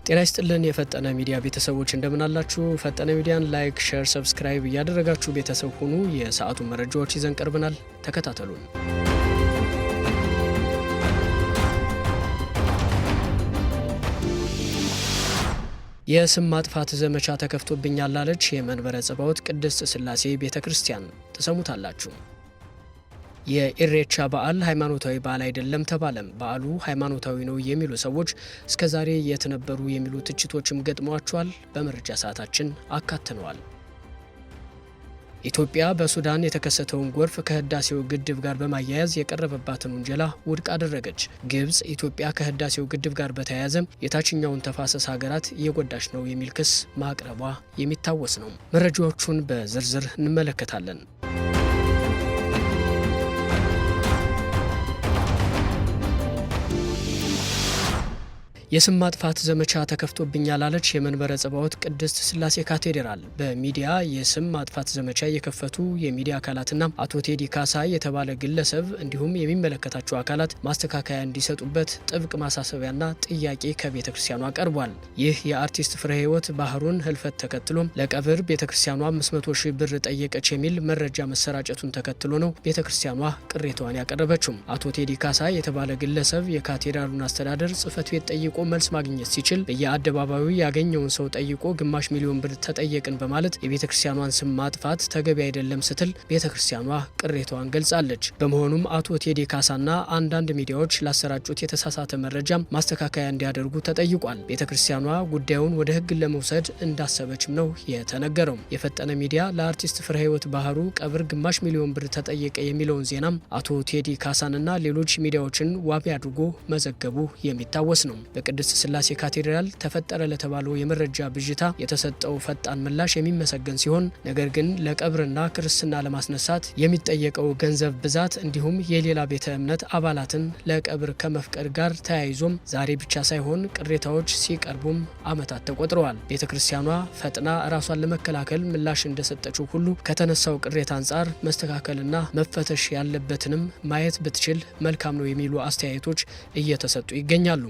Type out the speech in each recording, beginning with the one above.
ጤና ይስጥልን የፈጠነ ሚዲያ ቤተሰቦች እንደምን አላችሁ? ፈጠነ ሚዲያን ላይክ፣ ሼር፣ ሰብስክራይብ እያደረጋችሁ ቤተሰብ ሁኑ። የሰዓቱ መረጃዎች ይዘን ቀርበናል። ተከታተሉን። የስም ማጥፋት ዘመቻ ተከፍቶብኛል አለች የመንበረ ጸባዖት ቅድስት ሥላሴ ቤተክርስቲያን። ተሰሙታላችሁ። የኢሬቻ በዓል ሃይማኖታዊ በዓል አይደለም ተባለም። በዓሉ ሃይማኖታዊ ነው የሚሉ ሰዎች እስከዛሬ የት ነበሩ የሚሉ ትችቶችም ገጥመዋቸዋል። በመረጃ ሰዓታችን አካተነዋል። ኢትዮጵያ በሱዳን የተከሰተውን ጎርፍ ከህዳሴው ግድብ ጋር በማያያዝ የቀረበባትን ውንጀላ ውድቅ አደረገች። ግብጽ ኢትዮጵያ ከህዳሴው ግድብ ጋር በተያያዘ የታችኛውን ተፋሰስ ሀገራት እየጎዳች ነው የሚል ክስ ማቅረቧ የሚታወስ ነው። መረጃዎቹን በዝርዝር እንመለከታለን። የስም ማጥፋት ዘመቻ ተከፍቶብኛል አለች የመንበረ ጸባዖት ቅድስት ሥላሴ ካቴድራል። በሚዲያ የስም ማጥፋት ዘመቻ የከፈቱ የሚዲያ አካላትና አቶ ቴዲ ካሳ የተባለ ግለሰብ እንዲሁም የሚመለከታቸው አካላት ማስተካከያ እንዲሰጡበት ጥብቅ ማሳሰቢያና ጥያቄ ከቤተ ክርስቲያኗ ቀርቧል። ይህ የአርቲስት ፍሬ ሕይወት ባህሩን ህልፈት ተከትሎ ለቀብር ቤተ ክርስቲያኗ 500 ሺህ ብር ጠየቀች የሚል መረጃ መሰራጨቱን ተከትሎ ነው ቤተ ክርስቲያኗ ቅሬታዋን ያቀረበችው። አቶ ቴዲ ካሳ የተባለ ግለሰብ የካቴድራሉን አስተዳደር ጽሕፈት ቤት ጠይቆ መልስ ማግኘት ሲችል በየአደባባዩ ያገኘውን ሰው ጠይቆ ግማሽ ሚሊዮን ብር ተጠየቅን በማለት የቤተ ክርስቲያኗን ስም ማጥፋት ተገቢ አይደለም ስትል ቤተ ክርስቲያኗ ቅሬታዋን ገልጻለች። በመሆኑም አቶ ቴዲ ካሳና አንዳንድ ሚዲያዎች ላሰራጩት የተሳሳተ መረጃ ማስተካከያ እንዲያደርጉ ተጠይቋል። ቤተ ክርስቲያኗ ጉዳዩን ወደ ሕግ ለመውሰድ እንዳሰበችም ነው የተነገረው። የፈጠነ ሚዲያ ለአርቲስት ፍሬ ሕይወት ባህሩ ቀብር ግማሽ ሚሊዮን ብር ተጠየቀ የሚለውን ዜናም አቶ ቴዲ ካሳንና ሌሎች ሚዲያዎችን ዋቢ አድርጎ መዘገቡ የሚታወስ ነው። ቅድስት ሥላሴ ካቴድራል ተፈጠረ ለተባለው የመረጃ ብዥታ የተሰጠው ፈጣን ምላሽ የሚመሰገን ሲሆን ነገር ግን ለቀብርና ክርስትና ለማስነሳት የሚጠየቀው ገንዘብ ብዛት እንዲሁም የሌላ ቤተ እምነት አባላትን ለቀብር ከመፍቀድ ጋር ተያይዞም ዛሬ ብቻ ሳይሆን ቅሬታዎች ሲቀርቡም ዓመታት ተቆጥረዋል። ቤተ ክርስቲያኗ ፈጥና ራሷን ለመከላከል ምላሽ እንደሰጠችው ሁሉ ከተነሳው ቅሬታ አንጻር መስተካከልና መፈተሽ ያለበትንም ማየት ብትችል መልካም ነው የሚሉ አስተያየቶች እየተሰጡ ይገኛሉ።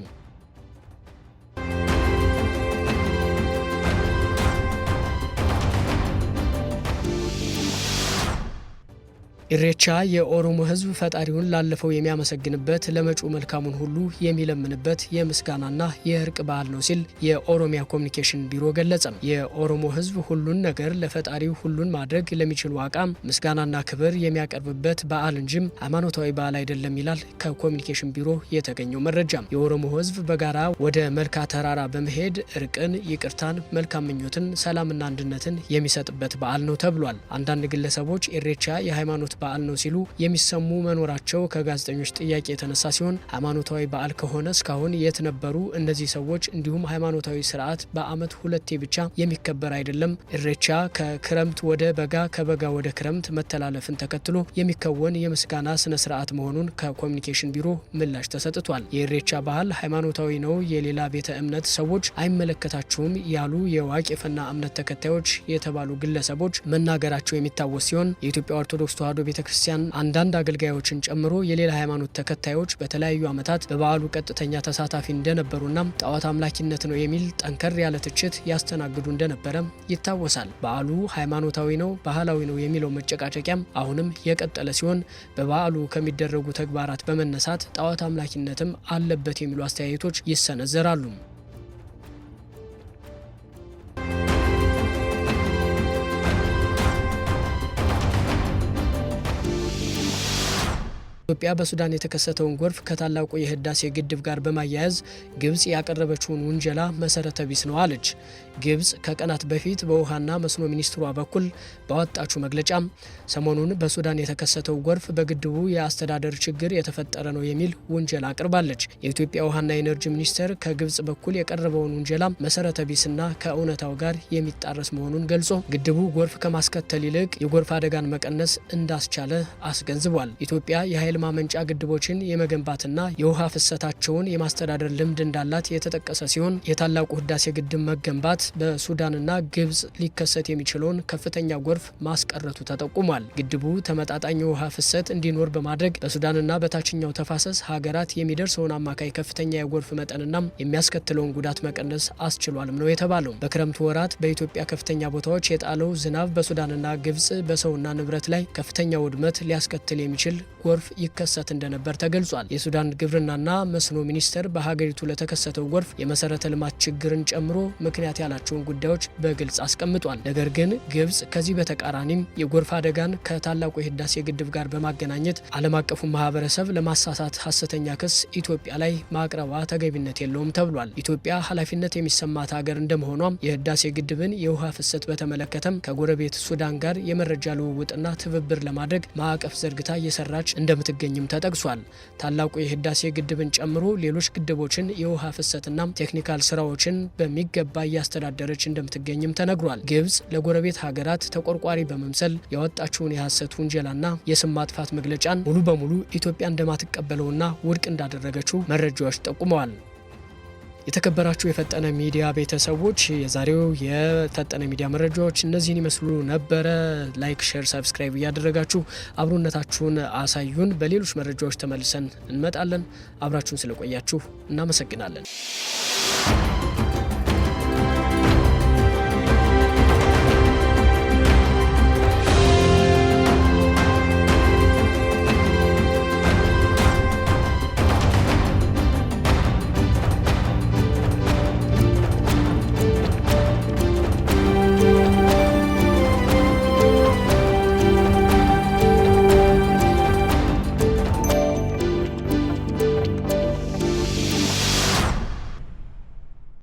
ኢሬቻ የኦሮሞ ሕዝብ ፈጣሪውን ላለፈው የሚያመሰግንበት ለመጪው መልካሙን ሁሉ የሚለምንበት የምስጋናና የእርቅ በዓል ነው ሲል የኦሮሚያ ኮሚኒኬሽን ቢሮ ገለጸ። የኦሮሞ ሕዝብ ሁሉን ነገር ለፈጣሪው ሁሉን ማድረግ ለሚችል ዋቃም ምስጋናና ክብር የሚያቀርብበት በዓል እንጂም ሃይማኖታዊ በዓል አይደለም ይላል ከኮሚኒኬሽን ቢሮ የተገኘው መረጃ። የኦሮሞ ሕዝብ በጋራ ወደ መልካ ተራራ በመሄድ እርቅን፣ ይቅርታን፣ መልካም ምኞትን፣ ሰላምና አንድነትን የሚሰጥበት በዓል ነው ተብሏል። አንዳንድ ግለሰቦች ኢሬቻ የሃይማኖት በዓል ነው ሲሉ የሚሰሙ መኖራቸው ከጋዜጠኞች ጥያቄ የተነሳ ሲሆን ሃይማኖታዊ በዓል ከሆነ እስካሁን የት ነበሩ እነዚህ ሰዎች? እንዲሁም ሃይማኖታዊ ስርዓት በዓመት ሁለቴ ብቻ የሚከበር አይደለም። ኢሬቻ ከክረምት ወደ በጋ ከበጋ ወደ ክረምት መተላለፍን ተከትሎ የሚከወን የምስጋና ስነ ስርዓት መሆኑን ከኮሚኒኬሽን ቢሮ ምላሽ ተሰጥቷል። የኢሬቻ ባህል ሃይማኖታዊ ነው፣ የሌላ ቤተ እምነት ሰዎች አይመለከታቸውም ያሉ የዋቄፈና እምነት ተከታዮች የተባሉ ግለሰቦች መናገራቸው የሚታወስ ሲሆን የኢትዮጵያ ኦርቶዶክስ ተዋሕዶ ቤተክርስቲያን አንዳንድ አገልጋዮችን ጨምሮ የሌላ ሃይማኖት ተከታዮች በተለያዩ ዓመታት በበዓሉ ቀጥተኛ ተሳታፊ እንደነበሩና ጣዖት አምላኪነት ነው የሚል ጠንከር ያለ ትችት ያስተናግዱ እንደነበረ ይታወሳል። በዓሉ ሃይማኖታዊ ነው፣ ባህላዊ ነው የሚለው መጨቃጨቂያም አሁንም የቀጠለ ሲሆን በበዓሉ ከሚደረጉ ተግባራት በመነሳት ጣዖት አምላኪነትም አለበት የሚሉ አስተያየቶች ይሰነዘራሉ። ኢትዮጵያ በሱዳን የተከሰተውን ጎርፍ ከታላቁ የህዳሴ ግድብ ጋር በማያያዝ ግብጽ ያቀረበችውን ውንጀላ መሰረተ ቢስ ነው አለች። ግብጽ ከቀናት በፊት በውሃና መስኖ ሚኒስትሯ በኩል ባወጣችው መግለጫ ሰሞኑን በሱዳን የተከሰተው ጎርፍ በግድቡ የአስተዳደር ችግር የተፈጠረ ነው የሚል ውንጀላ አቅርባለች። የኢትዮጵያ ውሃና ኢነርጂ ሚኒስቴር ከግብጽ በኩል የቀረበውን ውንጀላ መሰረተ ቢስና ከእውነታው ጋር የሚጣረስ መሆኑን ገልጾ ግድቡ ጎርፍ ከማስከተል ይልቅ የጎርፍ አደጋን መቀነስ እንዳስቻለ አስገንዝቧል። ኢትዮጵያ የኃይል ማመንጫ ግድቦችን የመገንባትና የውሃ ፍሰታቸውን የማስተዳደር ልምድ እንዳላት የተጠቀሰ ሲሆን የታላቁ ህዳሴ ግድብ መገንባት በሱዳንና ግብጽ ሊከሰት የሚችለውን ከፍተኛ ጎርፍ ማስቀረቱ ተጠቁሟል። ግድቡ ተመጣጣኝ የውሃ ፍሰት እንዲኖር በማድረግ በሱዳንና በታችኛው ተፋሰስ ሀገራት የሚደርሰውን አማካይ ከፍተኛ የጎርፍ መጠንና የሚያስከትለውን ጉዳት መቀነስ አስችሏልም ነው የተባለው። በክረምቱ ወራት በኢትዮጵያ ከፍተኛ ቦታዎች የጣለው ዝናብ በሱዳንና ግብጽ በሰውና ንብረት ላይ ከፍተኛ ውድመት ሊያስከትል የሚችል ጎርፍ ይከሰት እንደነበር ተገልጿል። የሱዳን ግብርናና መስኖ ሚኒስቴር በሀገሪቱ ለተከሰተው ጎርፍ የመሰረተ ልማት ችግርን ጨምሮ ምክንያት ያላቸውን ጉዳዮች በግልጽ አስቀምጧል። ነገር ግን ግብጽ ከዚህ በተቃራኒም የጎርፍ አደጋን ከታላቁ የህዳሴ ግድብ ጋር በማገናኘት ዓለም አቀፉ ማህበረሰብ ለማሳሳት ሀሰተኛ ክስ ኢትዮጵያ ላይ ማቅረቧ ተገቢነት የለውም ተብሏል። ኢትዮጵያ ኃላፊነት የሚሰማት ሀገር እንደመሆኗም የህዳሴ ግድብን የውሃ ፍሰት በተመለከተም ከጎረቤት ሱዳን ጋር የመረጃ ልውውጥና ትብብር ለማድረግ ማዕቀፍ ዘርግታ እየሰራች እንደምትገኝም ተጠቅሷል። ታላቁ የህዳሴ ግድብን ጨምሮ ሌሎች ግድቦችን የውሃ ፍሰትና ቴክኒካል ስራዎችን በሚገባ እያስተዳደረች እንደምትገኝም ተነግሯል። ግብጽ ለጎረቤት ሀገራት ተቆርቋሪ በመምሰል ያወጣችውን የሐሰት ውንጀላና የስም ማጥፋት መግለጫን ሙሉ በሙሉ ኢትዮጵያ እንደማትቀበለውና ውድቅ እንዳደረገችው መረጃዎች ጠቁመዋል። የተከበራችሁ የፈጠነ ሚዲያ ቤተሰቦች የዛሬው የፈጠነ ሚዲያ መረጃዎች እነዚህን ይመስሉ ነበረ። ላይክ፣ ሼር፣ ሰብስክራይብ እያደረጋችሁ አብሮነታችሁን አሳዩን። በሌሎች መረጃዎች ተመልሰን እንመጣለን። አብራችሁን ስለቆያችሁ እናመሰግናለን።